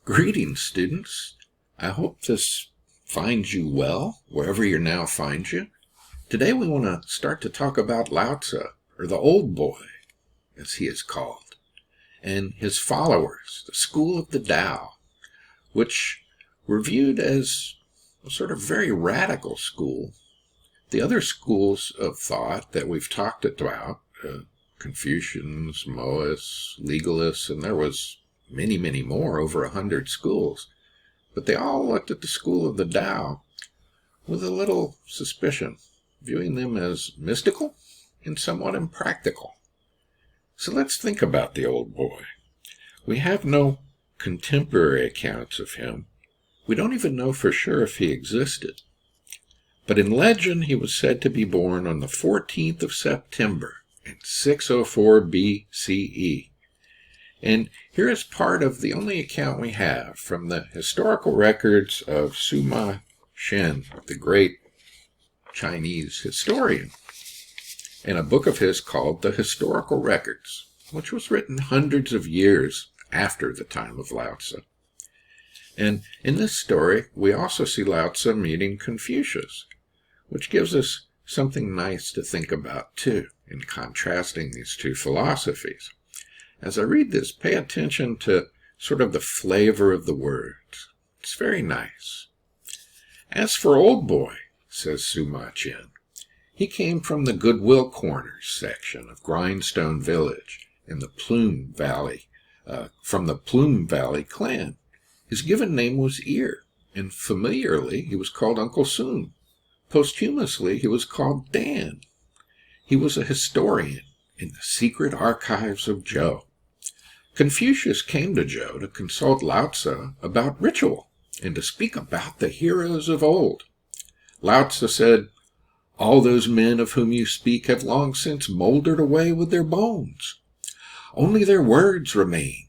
Greetings, students. I hope this finds you well, wherever you now find you. Today we want to start to talk about Lao Tzu, or the Old Boy, as he is called, and his followers, the school of the Tao, which were viewed as a sort of very radical school. The other schools of thought that we've talked about, Confucians, Mohists, legalists, and there was many more, over 100 schools, but they all looked at the school of the Tao with a little suspicion, viewing them as mystical and somewhat impractical. So let's think about the Old Boy. We have no contemporary accounts of him. We don't even know for sure if he existed. But in legend, he was said to be born on the 14th of September in 604 BCE. And here is part of the only account we have from the historical records of Sima Shen, the great Chinese historian, in a book of his called The Historical Records, which was written hundreds of years after the time of Lao Tzu. And in this story, we also see Lao Tzu meeting Confucius, which gives us something nice to think about too, in contrasting these two philosophies. As I read this, pay attention to sort of the flavor of the words. It's very nice. As for Old Boy, says Sima Chen, he came from the Goodwill Corners section of Grindstone Village in the Plume Valley, from the Plume Valley clan. His given name was Ear, and familiarly he was called Uncle Soon. Posthumously he was called Dan. He was a historian in the secret archives of Zhou. Confucius came to Zhou to consult Lao Tzu about ritual and to speak about the heroes of old. Lao Tzu said, "All those men of whom you speak have long since moldered away with their bones. Only their words remain.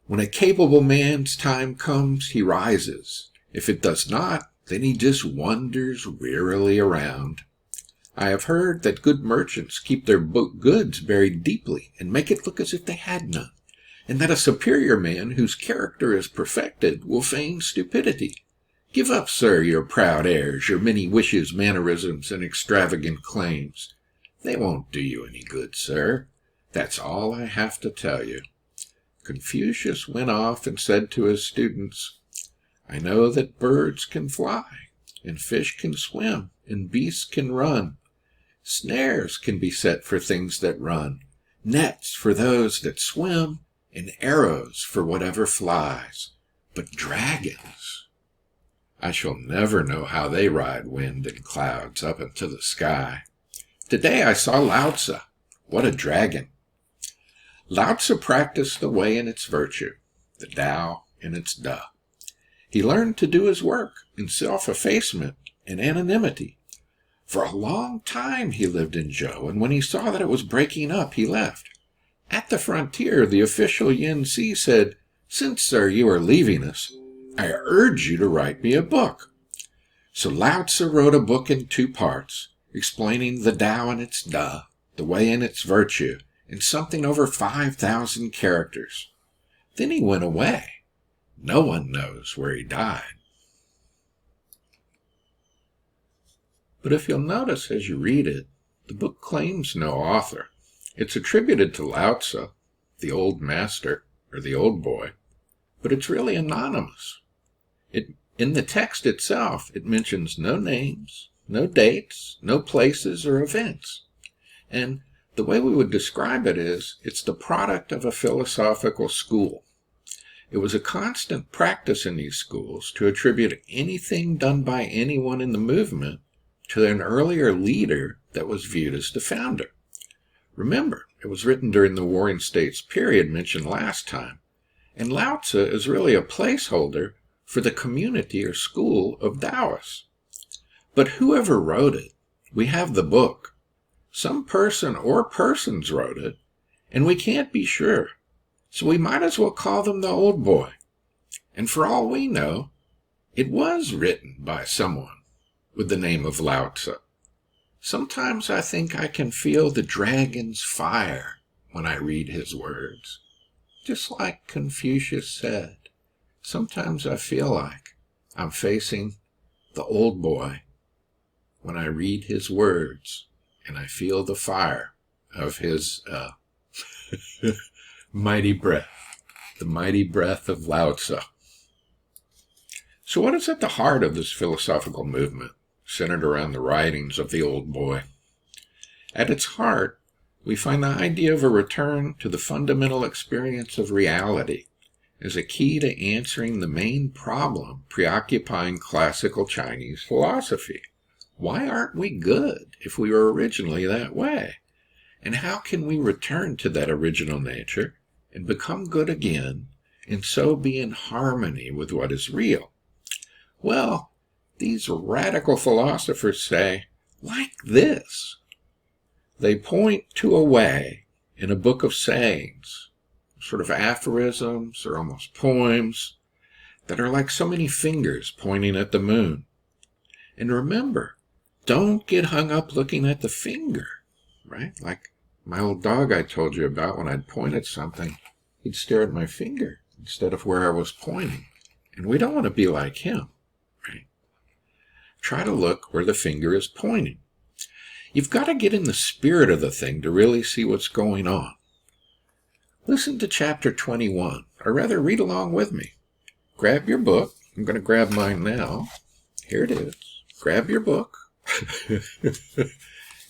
When a capable man's time comes, he rises. If it does not, then he just wanders wearily around. I have heard that good merchants keep their goods buried deeply and make it look as if they had none, and that a superior man whose character is perfected will feign stupidity. Give up, sir, your proud airs, your many wishes, mannerisms, and extravagant claims. They won't do you any good, sir. That's all I have to tell you." Confucius went off and said to his students, "I know that birds can fly, and fish can swim, and beasts can run. Snares can be set for things that run, nets for those that swim, and arrows for whatever flies. But dragons, I shall never know how they ride wind and clouds up into the sky. Today I saw Lao Tzu. What a dragon!" Lao Tzu practiced the way in its virtue, the Tao in its Da. He learned to do his work in self-effacement and anonymity. For a long time he lived in Zhou, and when he saw that it was breaking up, he left. At the frontier, the official Yin Si said, "Since, sir, you are leaving us, I urge you to write me a book." So Lao Tzu wrote a book in 2 parts, explaining the Tao in its Da, the way in its virtue, in something over 5,000 characters. Then he went away. No one knows where he died. But if you'll notice as you read it, the book claims no author. It's attributed to Lao Tzu, the old master, or the old boy, but it's really anonymous. In the text itself, it mentions no names, no dates, no places or events. And the way we would describe it is, it's the product of a philosophical school. It was a constant practice in these schools to attribute anything done by anyone in the movement to an earlier leader that was viewed as the founder. Remember, it was written during the Warring States period mentioned last time, and Lao Tzu is really a placeholder for the community or school of Taoists. But whoever wrote it, we have the book. Some person or persons wrote it, and we can't be sure, so we might as well call them the Old Boy. And for all we know, it was written by someone with the name of Lao Tzu. Sometimes I think I can feel the dragon's fire when I read his words. Just like Confucius said, sometimes I feel like I'm facing the old boy when I read his words and I feel the fire of his mighty breath, the mighty breath of Lao Tzu. So what is at the heart of this philosophical movement, centered around the writings of the old boy? At its heart, we find the idea of a return to the fundamental experience of reality as a key to answering the main problem preoccupying classical Chinese philosophy. Why aren't we good if we were originally that way? And how can we return to that original nature and become good again, and so be in harmony with what is real? Well, these radical philosophers say, like this. They point to a way in a book of sayings, sort of aphorisms or almost poems, that are like so many fingers pointing at the moon. And remember, don't get hung up looking at the finger, right? Like my old dog I told you about, when I'd point at something, he'd stare at my finger instead of where I was pointing. And we don't want to be like him, right? Try to look where the finger is pointing. You've got to get in the spirit of the thing to really see what's going on. Listen to chapter 21, or rather read along with me. Grab your book. I'm going to grab mine now. Here it is. Grab your book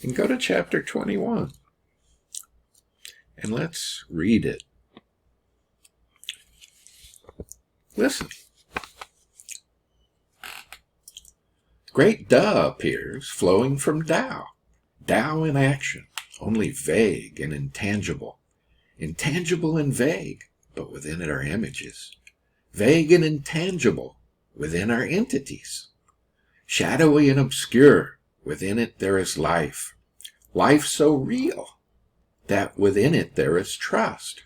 and go to chapter 21. And let's read it. Listen. Great Da appears, flowing from Tao. Tao in action, only vague and intangible. Intangible and vague, but within it are images. Vague and intangible, within are entities. Shadowy and obscure, within it there is life. Life so real that within it there is trust.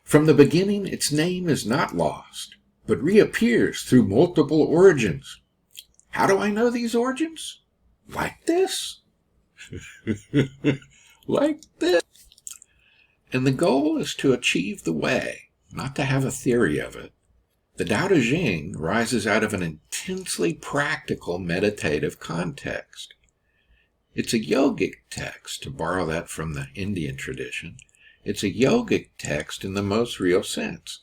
From the beginning its name is not lost, but reappears through multiple origins. How do I know these origins? Like this. Like this. And the goal is to achieve the way, not to have a theory of it. The Tao Te Ching rises out of an intensely practical meditative context. It's a yogic text, to borrow that from the Indian tradition. It's a yogic text in the most real sense,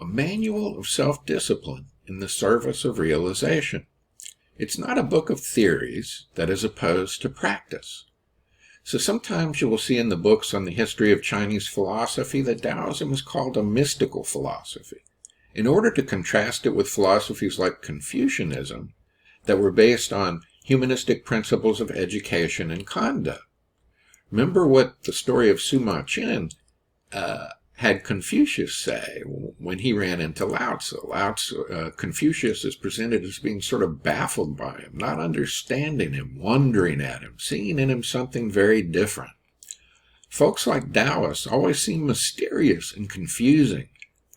a manual of self-discipline in the service of realization. It's not a book of theories that is opposed to practice. So sometimes you will see in the books on the history of Chinese philosophy that Taoism is called a mystical philosophy, in order to contrast it with philosophies like Confucianism that were based on humanistic principles of education and conduct. Remember what the story of Sima Qian had Confucius say when he ran into Lao Tzu. Confucius is presented as being sort of baffled by him, not understanding him, wondering at him, seeing in him something very different. Folks like Taoists always seem mysterious and confusing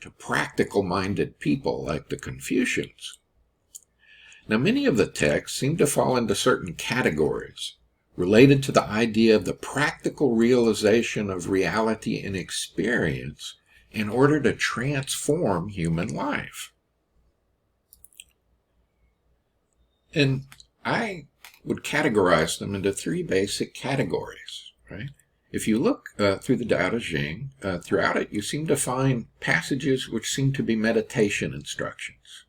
to practical-minded people like the Confucians. Now, many of the texts seem to fall into certain categories related to the idea of the practical realization of reality and experience in order to transform human life. And I would categorize them into three basic categories, right? If you look through the Tao Te Ching, throughout it, you seem to find passages which seem to be meditation instructions.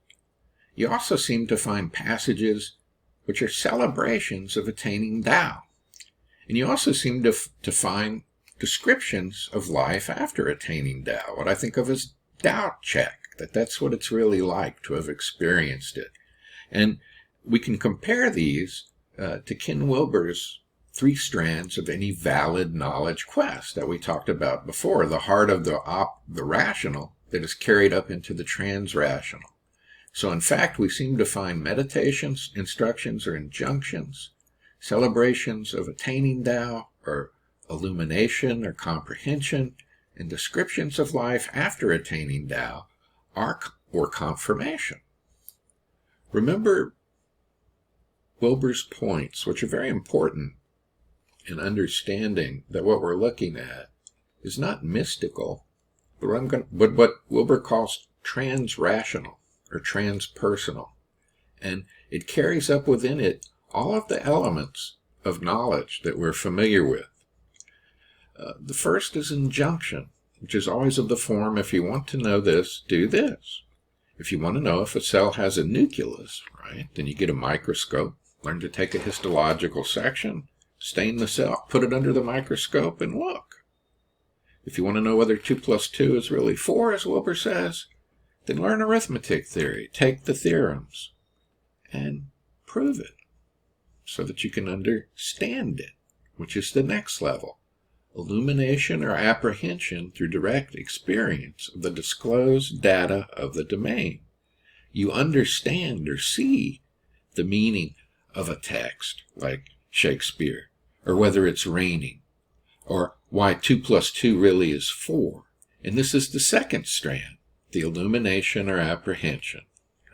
You also seem to find passages which are celebrations of attaining Tao. And you also seem to find descriptions of life after attaining Tao, what I think of as Tao check, that's what it's really like to have experienced it. And we can compare these to Ken Wilber's three strands of any valid knowledge quest that we talked about before, the heart of the rational that is carried up into the trans-rational. So in fact, we seem to find meditations, instructions, or injunctions, celebrations of attaining Tao, or illumination or comprehension, and descriptions of life after attaining Tao, or confirmation. Remember Wilber's points, which are very important in understanding that what we're looking at is not mystical, but what Wilber calls trans-rational, or transpersonal. And it carries up within it all of the elements of knowledge that we're familiar with. The first is injunction, which is always of the form, if you want to know this, do this. If you want to know if a cell has a nucleus, right, then you get a microscope, learn to take a histological section, stain the cell, put it under the microscope, and look. If you want to know whether 2 plus 2 is really 4, as Wilbur says, then learn arithmetic theory, take the theorems, and prove it so that you can understand it, which is the next level. Illumination or apprehension through direct experience of the disclosed data of the domain. You understand or see the meaning of a text, like Shakespeare, or whether it's raining, or why 2 plus 2 really is 4. And this is the second strand, the illumination or apprehension,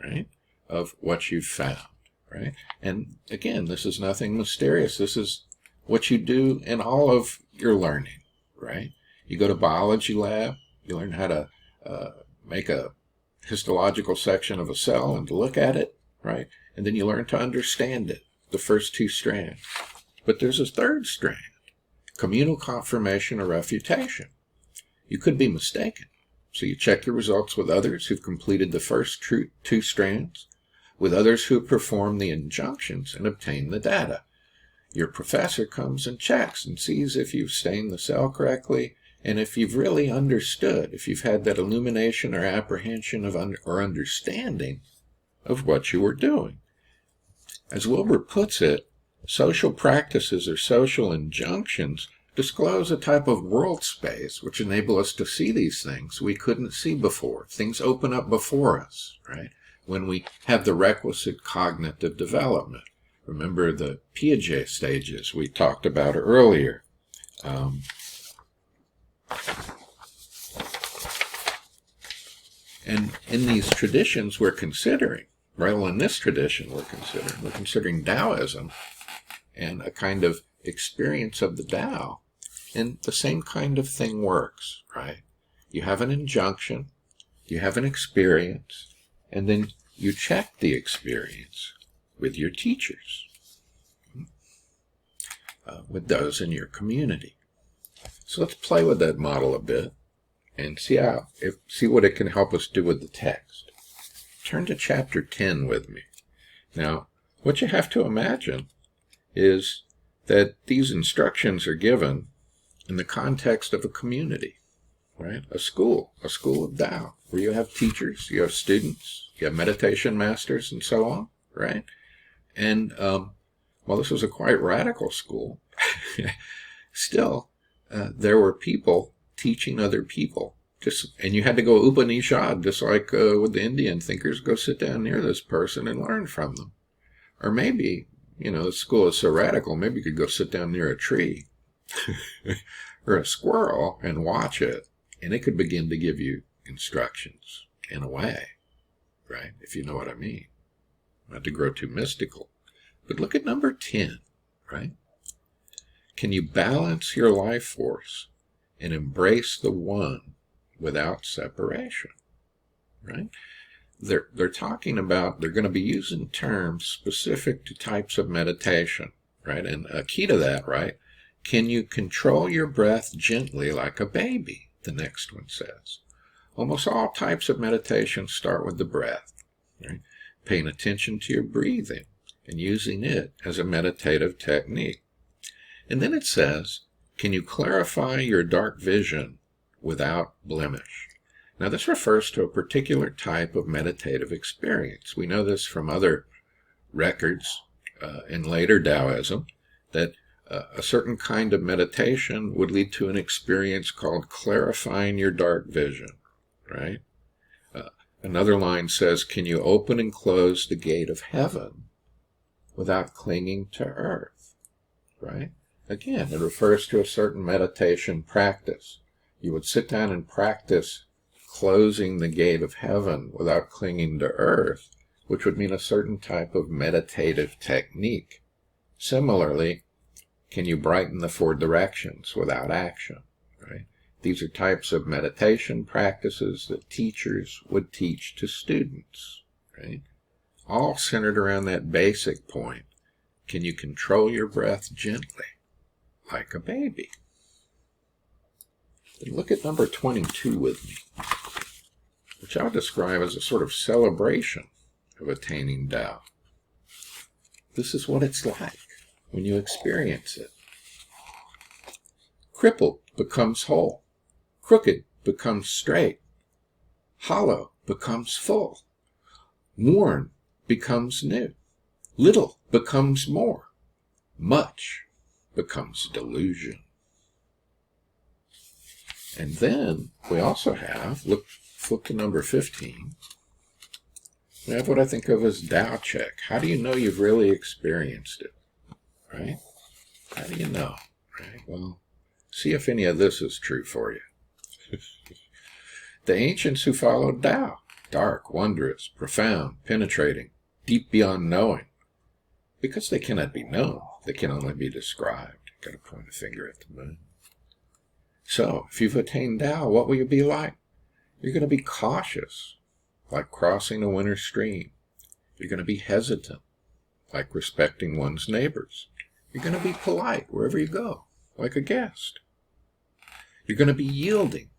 right, of what you've found, right? And again, this is nothing mysterious. This is what you do in all of your learning, right? You go to biology lab, you learn how to make a histological section of a cell and to look at it, right? And then you learn to understand it, the first 2 strands. But there's a third strand, communal confirmation or refutation. You could be mistaken. So you check your results with others who've completed the first 2 strands, with others who have performed the injunctions and obtained the data. Your professor comes and checks and sees if you've stained the cell correctly and if you've really understood, if you've had that illumination or apprehension of or understanding of what you were doing. As Wilbur puts it, social practices or social injunctions disclose a type of world space which enable us to see these things we couldn't see before. Things open up before us, right? When we have the requisite cognitive development. Remember the Piaget stages we talked about earlier. And in these traditions we're considering, right? Well, in this tradition we're considering Taoism and a kind of experience of the Tao. And the same kind of thing works, right? You have an injunction, you have an experience, and then you check the experience with your teachers, with those in your community. So let's play with that model a bit and see what it can help us do with the text. Turn to chapter 10 with me. Now, what you have to imagine is that these instructions are given in the context of a community, right? A school of Tao, where you have teachers, you have students, you have meditation masters, and so on, right? And while this was a quite radical school, still there were people teaching other people. And you had to go Upanishad, just like with the Indian thinkers, go sit down near this person and learn from them. Or maybe, the school is so radical, maybe you could go sit down near a tree or a squirrel and watch it, and it could begin to give you instructions in a way, right? If you know what I mean. Not to grow too mystical. But look at number 10, right? Can you balance your life force and embrace the one without separation, right? They're talking about, they're going to be using terms specific to types of meditation, right? And a key to that, right? Can you control your breath gently like a baby? The next one says. Almost all types of meditation start with the breath, right? Paying attention to your breathing and using it as a meditative technique. And then it says, can you clarify your dark vision without blemish? Now this refers to a particular type of meditative experience. We know this from other records in later Taoism, that a certain kind of meditation would lead to an experience called clarifying your dark vision, right? Another line says, can you open and close the gate of heaven without clinging to earth, right? Again, it refers to a certain meditation practice. You would sit down and practice closing the gate of heaven without clinging to earth, which would mean a certain type of meditative technique. Similarly, can you brighten the 4 directions without action, right? These are types of meditation practices that teachers would teach to students, right? All centered around that basic point. Can you control your breath gently, like a baby? Then look at number 22 with me, which I'll describe as a sort of celebration of attaining Tao. This is what it's like when you experience it. Crippled becomes whole. Crooked becomes straight. Hollow becomes full. Worn becomes new. Little becomes more. Much becomes delusion. And then we also have, flip to number 15, we have what I think of as Tao check. How do you know you've really experienced it? Right? How do you know? Right? Well, see if any of this is true for you. The ancients who followed Tao, dark, wondrous, profound, penetrating, deep beyond knowing. Because they cannot be known, they can only be described. Got to point a finger at the moon. So, if you've attained Tao, what will you be like? You're going to be cautious, like crossing a winter stream. You're going to be hesitant, like respecting one's neighbors. You're going to be polite wherever you go, like a guest. You're going to be yielding,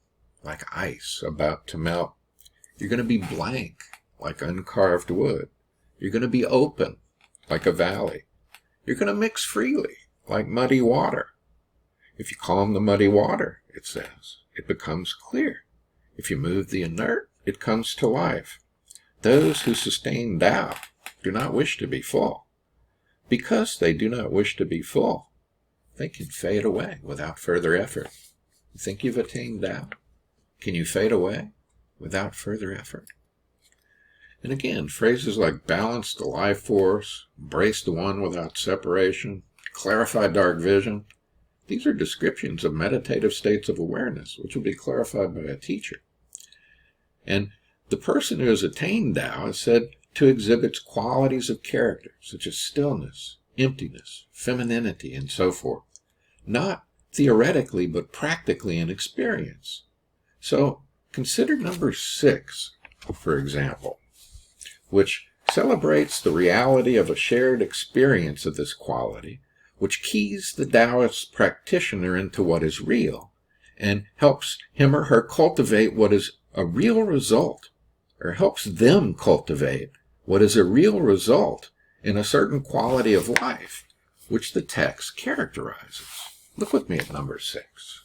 like ice about to melt. You're going to be blank, like uncarved wood. You're going to be open, like a valley. You're going to mix freely, like muddy water. If you calm the muddy water, it says, it becomes clear. If you move the inert, it comes to life. Those who sustain Tao do not wish to be full. Because they do not wish to be full, they can fade away without further effort. You think you've attained Tao? Can you fade away without further effort? And again, phrases like balance the life force, embrace the one without separation, clarify dark vision, these are descriptions of meditative states of awareness, which will be clarified by a teacher. And the person who has attained Tao is said to exhibit qualities of character, such as stillness, emptiness, femininity, and so forth. Not theoretically, but practically in experience. So consider number 6, for example, which celebrates the reality of a shared experience of this quality, which keys the Taoist practitioner into what is real and helps him or her cultivate what is a real result, or helps them cultivate what is a real result in a certain quality of life, which the text characterizes. Look with me at number 6.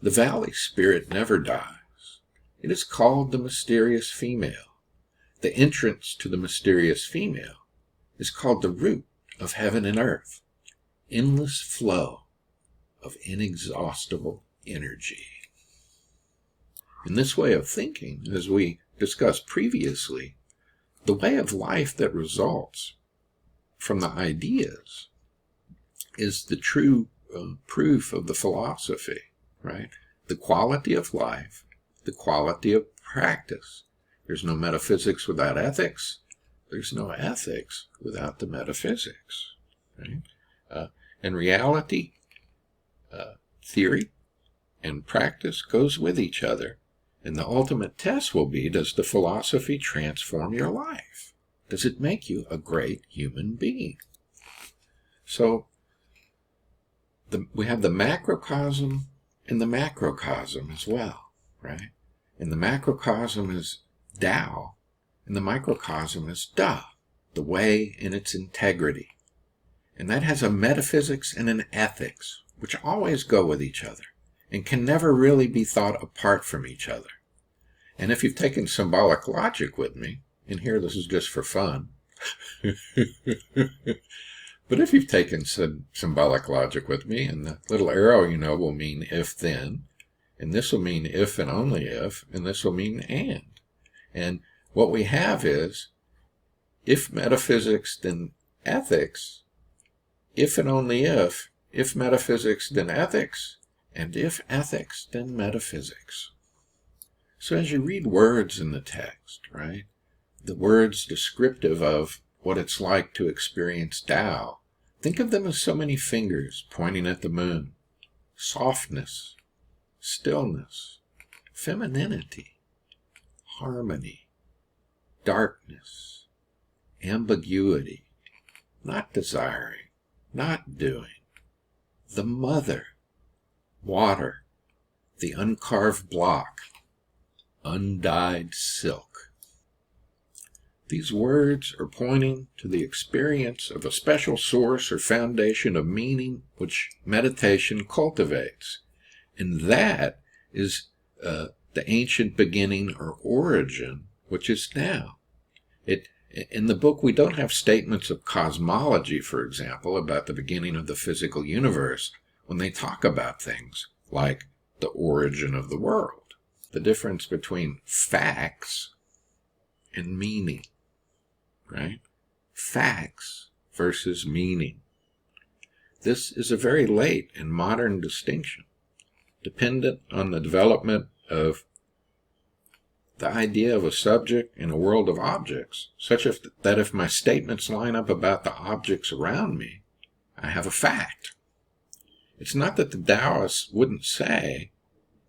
The valley spirit never dies. It is called the mysterious female. The entrance to the mysterious female is called the root of heaven and earth, endless flow of inexhaustible energy. In this way of thinking, as we discussed previously, the way of life that results from the ideas is the true proof of the philosophy, right? The quality of life, the quality of practice. There's no metaphysics without ethics. There's no ethics without the metaphysics. Right? In reality, theory and practice goes with each other. And the ultimate test will be, does the philosophy transform your life? Does it make you a great human being? So we have the macrocosm and the macrocosm as well, right? And the macrocosm is Tao, and the microcosm is Da, the way in its integrity. And that has a metaphysics and an ethics, which always go with each other and can never really be thought apart from each other. And if you've taken symbolic logic with me, and here this is just for fun, but if you've taken symbolic logic with me, and the little arrow, will mean if then, and this will mean if and only if, and this will mean and. And what we have is, if metaphysics, then ethics, if and only if metaphysics, then ethics, and if ethics, then metaphysics. So as you read words in the text, right, the words descriptive of what it's like to experience Tao, think of them as so many fingers pointing at the moon, softness, stillness, femininity, harmony, darkness, ambiguity, not desiring, not doing, the mother, water, the uncarved block, undyed silk. These words are pointing to the experience of a special source or foundation of meaning which meditation cultivates. And that is the ancient beginning or origin, which is now. In the book, we don't have statements of cosmology, for example, about the beginning of the physical universe when they talk about things like the origin of the world. The difference between facts and meaning, right? Facts versus meaning. This is a very late and modern distinction, dependent on the development of the idea of a subject in a world of objects, such that if my statements line up about the objects around me, I have a fact. It's not that the Taoists wouldn't say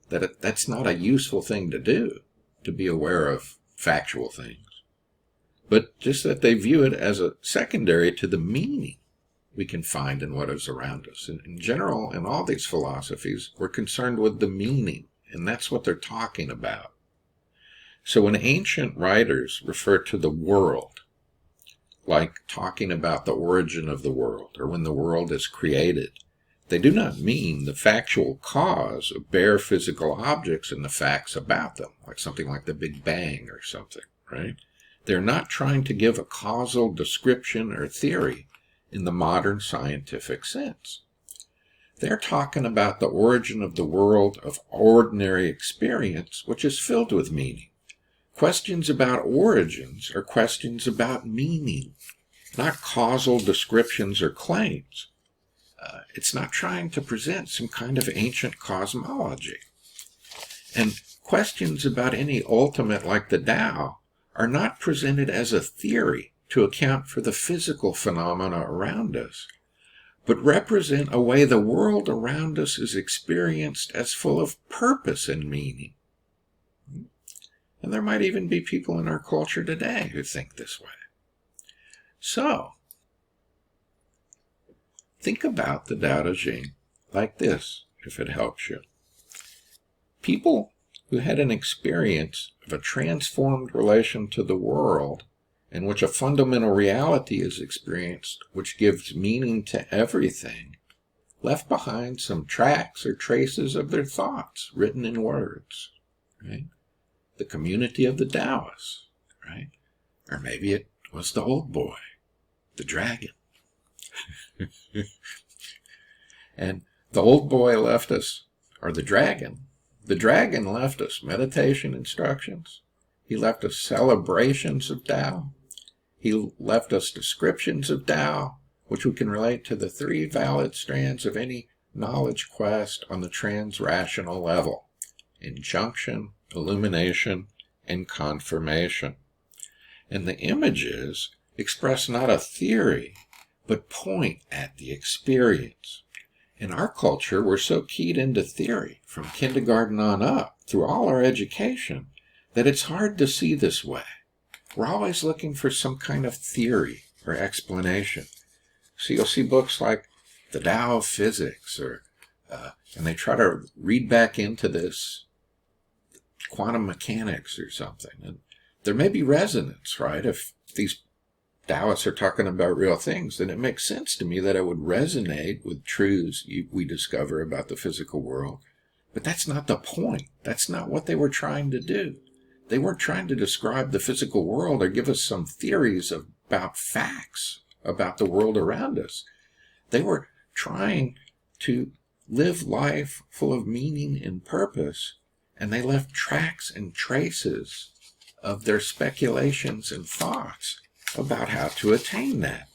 that that's not a useful thing to do, to be aware of factual things, but just that they view it as a secondary to the meaning we can find in what is around us. In general, in all these philosophies, we're concerned with the meaning, and that's what they're talking about. So when ancient writers refer to the world, like talking about the origin of the world, or when the world is created, they do not mean the factual cause of bare physical objects and the facts about them, like something like the Big Bang or something, right? They're not trying to give a causal description or theory in the modern scientific sense. They're talking about the origin of the world of ordinary experience, which is filled with meaning. Questions about origins are questions about meaning, not causal descriptions or claims. It's not trying to present some kind of ancient cosmology. And questions about any ultimate like the Tao are not presented as a theory to account for the physical phenomena around us, but represent a way the world around us is experienced as full of purpose and meaning. And there might even be people in our culture today who think this way. So, think about the Tao Te Ching like this, if it helps you. People who had an experience of a transformed relation to the world in which a fundamental reality is experienced which gives meaning to everything, left behind some tracks or traces of their thoughts written in words, right? The community of the Taoists, right? Or maybe it was the old boy, the dragon. And the old boy left us, or the dragon left us meditation instructions. He left us celebrations of Tao. He left us descriptions of Tao, which we can relate to the three valid strands of any knowledge quest on the trans-rational level: injunction, illumination, and confirmation. And the images express not a theory, but point at the experience. In our culture, we're so keyed into theory, from kindergarten on up, through all our education, that it's hard to see this way. We're always looking for some kind of theory or explanation. So you'll see books like The Tao of Physics, and they try to read back into this quantum mechanics or something. And there may be resonance, right? If these Taoists are talking about real things, then it makes sense to me that it would resonate with truths we discover about the physical world. But that's not the point. That's not what they were trying to do. They weren't trying to describe the physical world or give us some theories about facts about the world around us. They were trying to live life full of meaning and purpose, and they left tracks and traces of their speculations and thoughts about how to attain that.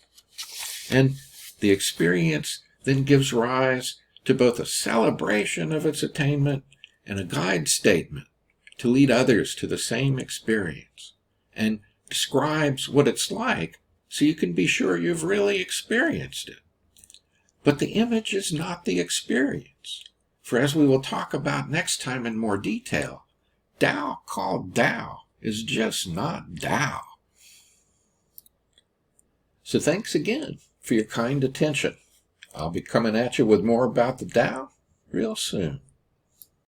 And the experience then gives rise to both a celebration of its attainment and a guide statement to lead others to the same experience, and describes what it's like so you can be sure you've really experienced it. But the image is not the experience. For as we will talk about next time in more detail, Tao called Tao is just not Tao. So thanks again for your kind attention. I'll be coming at you with more about the Tao real soon.